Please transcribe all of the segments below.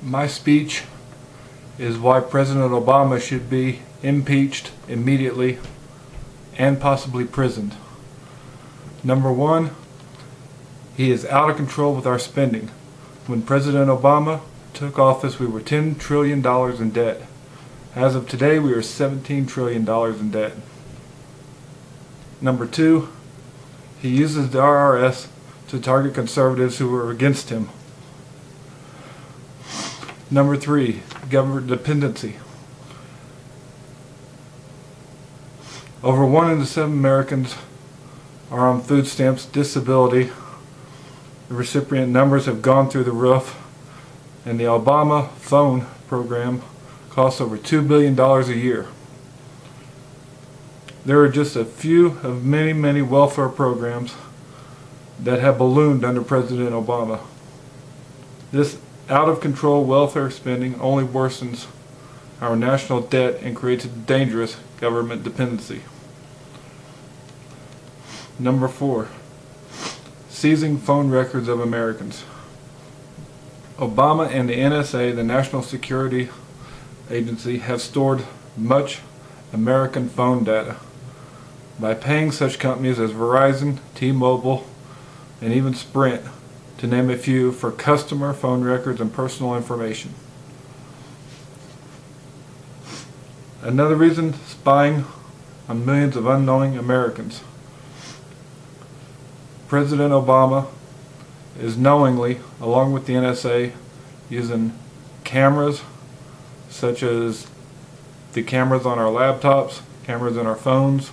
My speech is why President Obama should be impeached immediately and possibly prisoned. Number one, he is out of control with our spending. When President Obama took office, we were $10 trillion in debt. As of today, we are $17 trillion in debt. Number two, he uses the IRS to target conservatives who are against him. Number three, government dependency. Over 1 in 7 Americans are on food stamps, disability. The recipient numbers have gone through the roof, and the Obama phone program costs over $2 billion a year. There are just a few of many welfare programs that have ballooned under President Obama. This out-of-control welfare spending only worsens our national debt and creates a dangerous government dependency. Number four, seizing phone records of Americans. Obama and the NSA, the National Security Agency, have stored much American phone data by paying such companies as Verizon, T-Mobile, and even Sprint, to name a few, for customer phone records and personal information. Another reason, spying on millions of unknowing Americans. President Obama is knowingly, along with the NSA, using cameras such as the cameras on our laptops, cameras on our phones,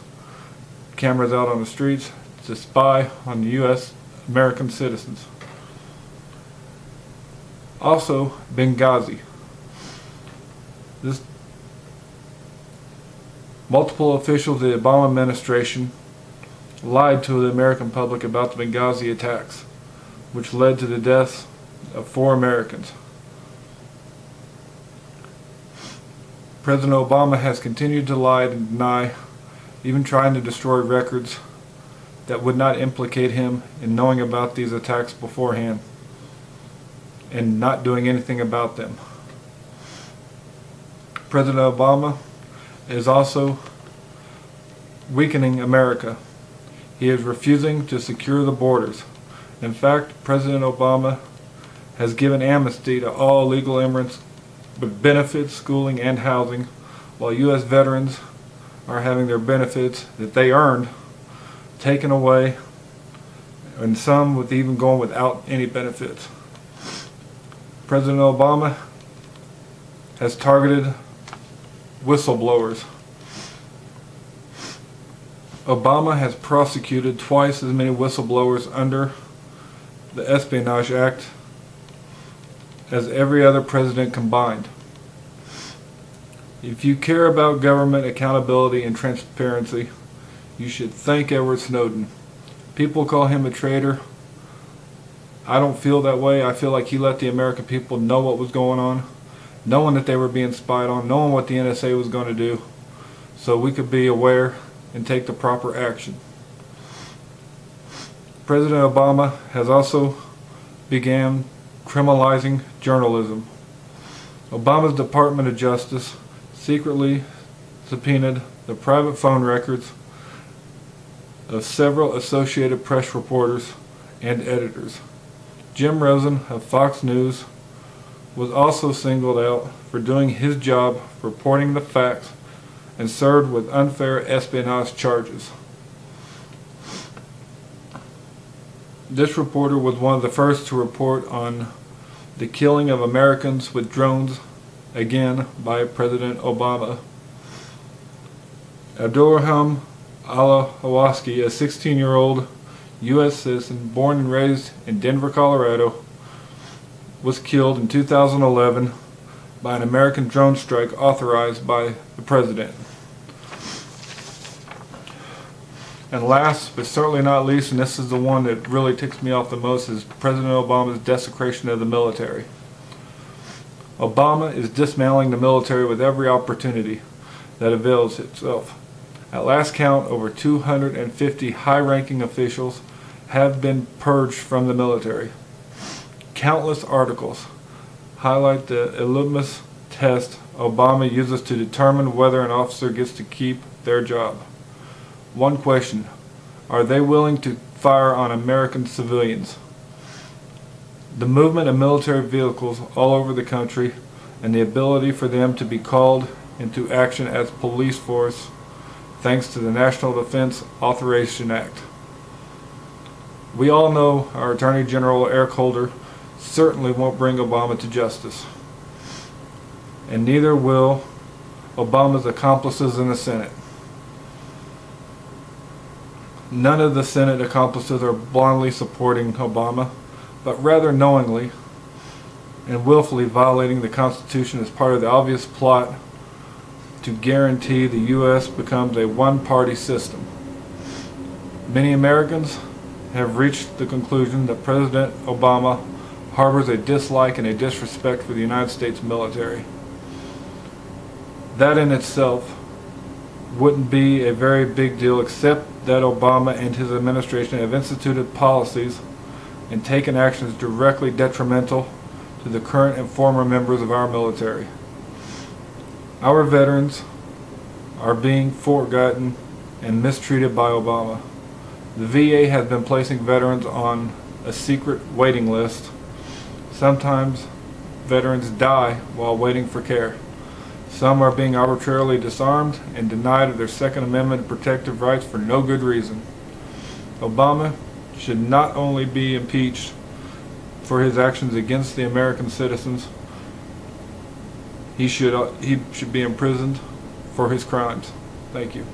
cameras out on the streets, to spy on U.S. American citizens. Also, Benghazi. Multiple officials of the Obama administration lied to the American public about the Benghazi attacks, which led to the deaths of 4 Americans. President Obama has continued to lie and deny, even trying to destroy records that would not implicate him in knowing about these attacks beforehand and not doing anything about them. President Obama is also weakening America. He is refusing to secure the borders. In fact, President Obama has given amnesty to all legal immigrants with benefits, schooling, and housing, while U.S. veterans are having their benefits that they earned taken away, and some with even going without any benefits. President Obama has targeted whistleblowers. Obama has prosecuted twice as many whistleblowers under the Espionage Act as every other president combined. If you care about government accountability and transparency, you should thank Edward Snowden. People call him a traitor. I don't feel that way. I feel like he let the American people know what was going on, knowing that they were being spied on, knowing what the NSA was going to do, so we could be aware and take the proper action. President Obama has also began criminalizing journalism. Obama's Department of Justice secretly subpoenaed the private phone records of several Associated Press reporters and editors. Jim Rosen of Fox News was also singled out for doing his job reporting the facts and served with unfair espionage charges. This reporter was one of the first to report on the killing of Americans with drones, again by President Obama. Abdulrahman Al-Awlaki, a 16-year-old U.S. citizen born and raised in Denver, Colorado, was killed in 2011 by an American drone strike authorized by the president. And last but certainly not least, and this is the one that really ticks me off the most, is President Obama's desecration of the military. Obama is dismantling the military with every opportunity that avails itself. At last count, over 250 high-ranking officials have been purged from the military. Countless articles highlight the litmus test Obama uses to determine whether an officer gets to keep their job. One question: are they willing to fire on American civilians? The movement of military vehicles all over the country and the ability for them to be called into action as police force thanks to the National Defense Authorization Act. We all know our Attorney General Eric Holder certainly won't bring Obama to justice, and neither will Obama's accomplices in the Senate. None of the Senate accomplices are blindly supporting Obama, but rather knowingly and willfully violating the Constitution as part of the obvious plot to guarantee the U.S. becomes a one-party system. Many Americans have reached the conclusion that President Obama harbors a dislike and a disrespect for the United States military. That in itself wouldn't be a very big deal, except that Obama and his administration have instituted policies and taken actions directly detrimental to the current and former members of our military. Our veterans are being forgotten and mistreated by Obama. The VA has been placing veterans on a secret waiting list. Sometimes veterans die while waiting for care. Some are being arbitrarily disarmed and denied of their Second Amendment protective rights for no good reason. Obama should not only be impeached for his actions against the American citizens, he should be imprisoned for his crimes. Thank you.